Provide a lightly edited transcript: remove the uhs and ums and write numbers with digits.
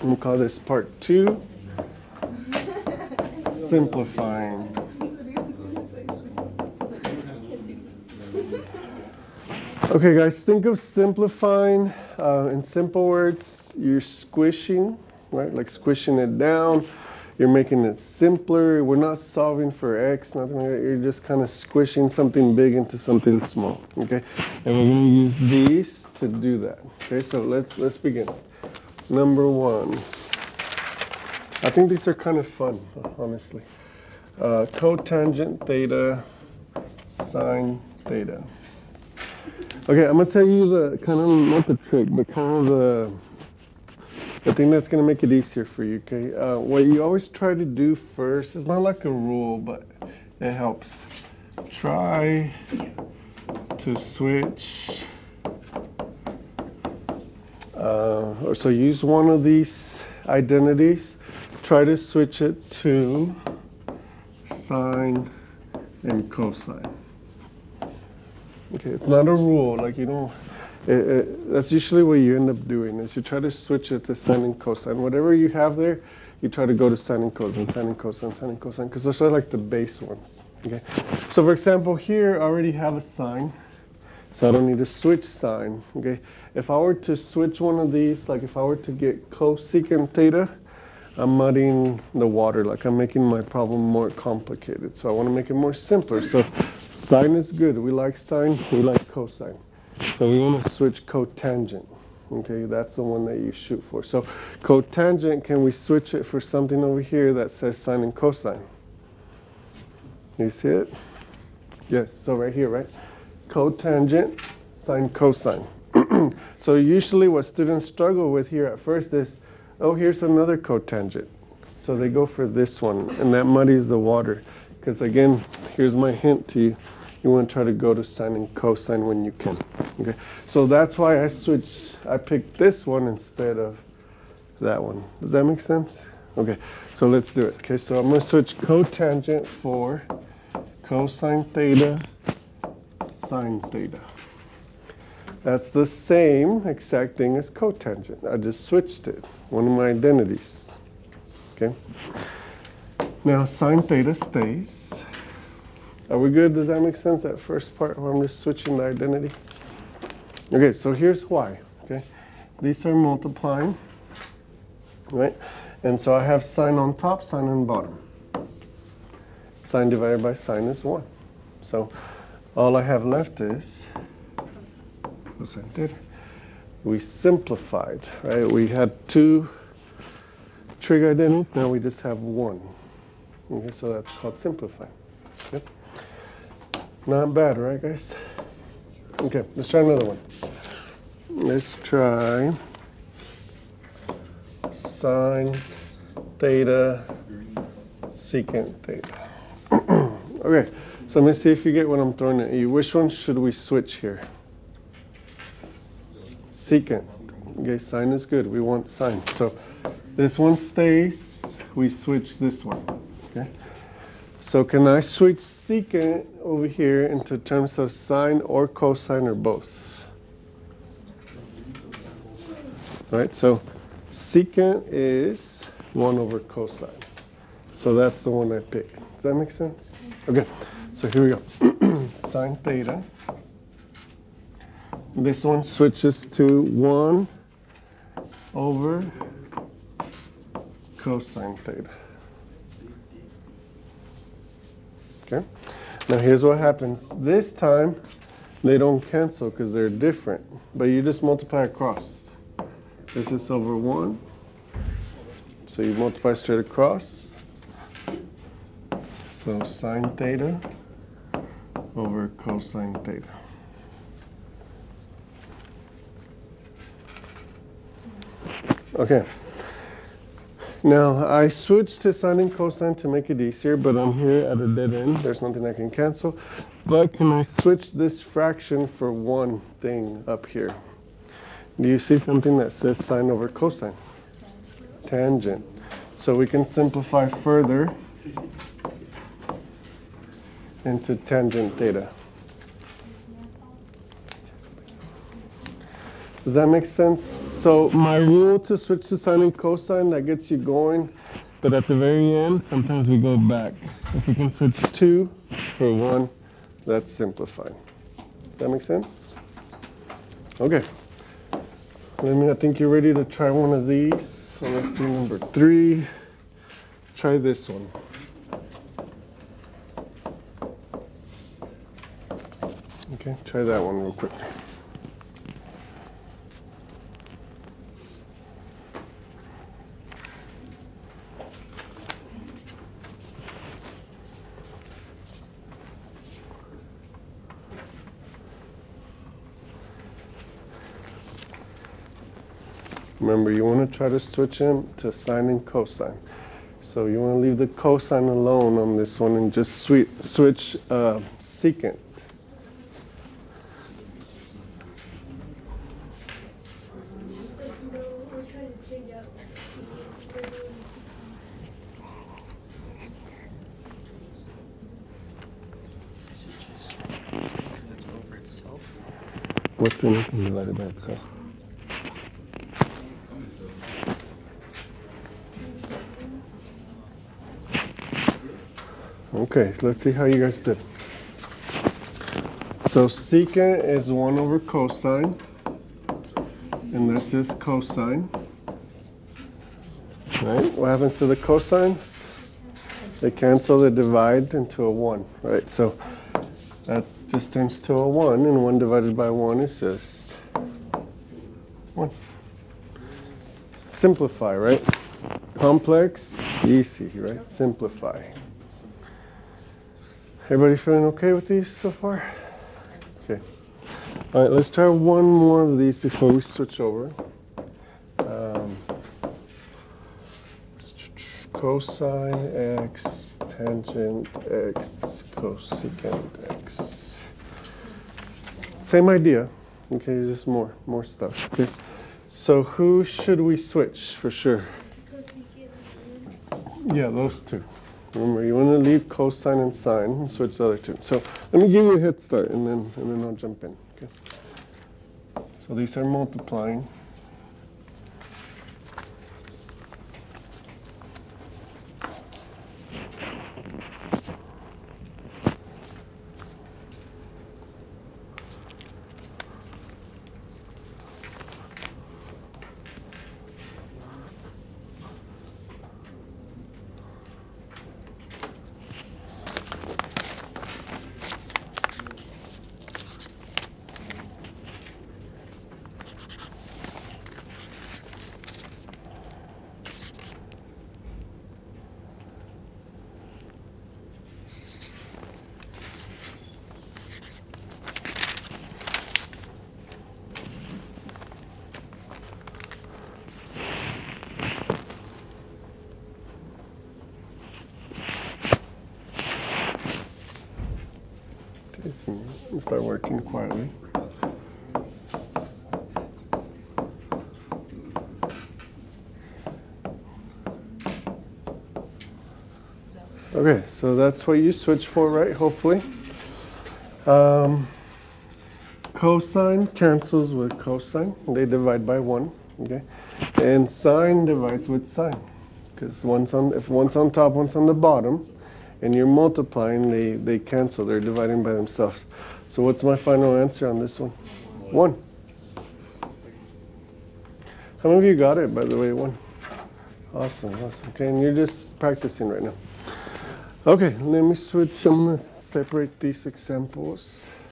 I'm going to call this part 2, simplifying. Okay, guys, think of simplifying in simple words. You're squishing, right? Like squishing it down. You're making it simpler. We're not solving for x, nothing like that. You're just kind of squishing something big into something small, okay? And we're going to use these to do that. Okay, so let's begin. Number 1. I think these are kind of fun, honestly. Cotangent theta, sine theta. Okay, I'm gonna tell you the kind of, not the trick, but kind of the thing that's gonna make it easier for you, okay? What you always try to do first, it's not like a rule, but it helps. Try to switch, so use one of these identities, try to switch it to sine and cosine. Okay, it's not a rule, like you don't, that's usually what you end up doing, is you try to switch it to sine and cosine. Whatever you have there, you try to go to sine and cosine, sine and cosine, sine and cosine, because those are like the base ones, okay? So for example, here I already have a sine, so I don't need to switch sine, okay? If I were to switch one of these, like if I were to get cosecant theta, I'm muddying the water, like I'm making my problem more complicated. So I want to make it more simpler. So sine is good. We like sine, we like cosine. So we want to switch cotangent. Okay, that's the one that you shoot for. So cotangent, can we switch it for something over here that says sine and cosine? You see it? Yes, so right here, right? Cotangent, sine, cosine. So usually what students struggle with here at first is, oh, here's another cotangent. So they go for this one, and that muddies the water. Because again, here's my hint to you. You want to try to go to sine and cosine when you can. Okay, so that's why I picked this one instead of that one. Does that make sense? Okay, so let's do it. Okay, so I'm going to switch cotangent for cosine theta, sine theta. That's the same exact thing as cotangent. I just switched it. One of my identities. Okay. Now sine theta stays. Are we good? Does that make sense? That first part where I'm just switching the identity? Okay, so here's why. Okay. These are multiplying. Right? And so I have sine on top, sine on bottom. Sine divided by sine is 1. So all I have left is cosine theta. We simplified, right? We had 2 trig identities, now we just have 1. Okay, so that's called simplifying. Okay. Not bad, right, guys? Okay, let's try another one. Let's try sine theta secant theta. Okay, so let me see if you get what I'm throwing at you. Which one should we switch here? Secant. Okay, sine is good. We want sine. So this one stays. We switch this one. Okay. So can I switch secant over here into terms of sine or cosine or both? All right. So secant is 1 over cosine. So that's the one I picked. Does that make sense? Okay. So here we go. Sine theta. This one switches to 1 over cosine theta. Okay. Now here's what happens. This time they don't cancel because they're different, but you just multiply across. This is over 1. So you multiply straight across. So sine theta over cosine theta. Okay. Now I switched to sine and cosine to make it easier, but I'm here at a dead end. There's nothing I can cancel. But can I switch this fraction for one thing up here? Do you see something that says sine over cosine? Tangent. So we can simplify further into tangent theta. Does that make sense? So my rule to switch to sine and cosine, that gets you going. But at the very end, sometimes we go back. If we can switch 2 for 1, that's simplifying. That make sense? Okay. I think you're ready to try one of these. So let's do number 3. Try this one. Okay, try that one real quick. Remember, you want to try to switch them to sine and cosine. So you want to leave the cosine alone on this one and just switch secant. What's anything divided by itself? Okay, let's see how you guys did. So secant is 1 over cosine, and this is cosine. Right? What happens to the cosines? They cancel, they divide into a 1, right? So that just turns to a 1, and 1 divided by 1 is just 1. Simplify, right? Complex, easy, right? Simplify. Everybody feeling okay with these so far? Okay. All right, let's try one more of these before we switch over. Cosine x, tangent x, cosecant x. Same idea. Okay, just more stuff. Okay. So who should we switch for sure? Yeah, those two. Remember, you want to leave cosine and sine and switch the other two. So let me give you a head start, and then I'll jump in. Okay. So these are multiplying. And start working quietly. Okay, so that's what you switch for, right? Hopefully. Cosine cancels with cosine. They divide by 1. Okay, and sine divides with sine, because if one's on top, one's on the bottom, and you're multiplying, they cancel. They're dividing by themselves. So what's my final answer on this one? 1. How many of you got it, by the way? 1. Awesome. Okay, and you're just practicing right now. Okay, let me switch. I'm going to separate these examples.